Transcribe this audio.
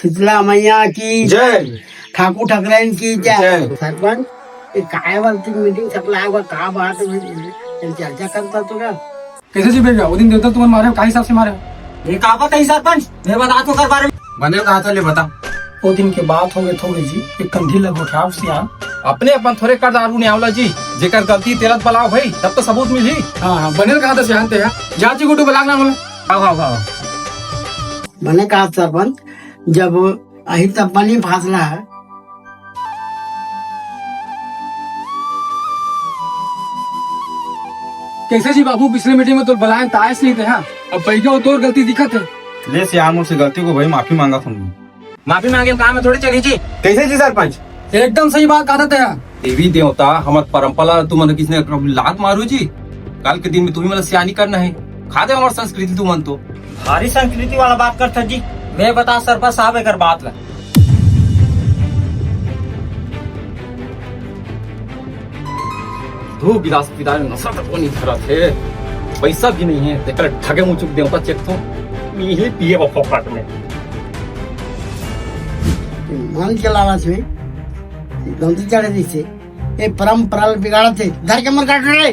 शीतला मैया की जय। ठाकूर ठाकरेन की जय। सरपंच ते काय वरती मीटिंग सगळं का बात चर्चा करता तो का कैसे जी भैया वो दिन देवता तुम्हें मारे का हिसाब से मारे ये कहा पता ही सरपंच मैं बता तो कर बारे बने कहा था ले बता। वो दिन के बात हो गए थोड़ी जी एक कंधी लगो था उससे अपने अपन थोड़े कर दारू ने आवला जी जेकर गलती तेरत बलाव भाई तब तो सबूत मिली। हाँ बनेल कहा था जानते हैं जांची गुटू बलाग ना बोले हाँ मैंने कहा सरपंच जब अही तब पानी फासला है कैसे जी बाबू पिछले मीटिंग में तो बलाए तायस नहीं थे हाँ अब पैसा तो गलती दिखत है ले से आमों से गलती को भाई माफी मांगा तुम माफी मांगे काम में थोड़ी चली जी। कैसे जी सरपंच एकदम सही बात कहा था देवी देवता हमार परंपरा तुम किसने लात मारू जी कल के दिन में तुम्हें मतलब सियानी करना है खा दे हमारी संस्कृति तुम तो भारी संस्कृति वाला बात करता जी। मैं बता सरपंच साहब एक बात ला धूप विलास पिता नशा तक नहीं खरा थे पैसा भी नहीं है तेकर ठगे मुचुक देवता चेक तो यही पिए वो फोकट में मन चलावा से गलती चढ़े दी से ये परंपरा बिगाड़ा थे घर के मर काट रहे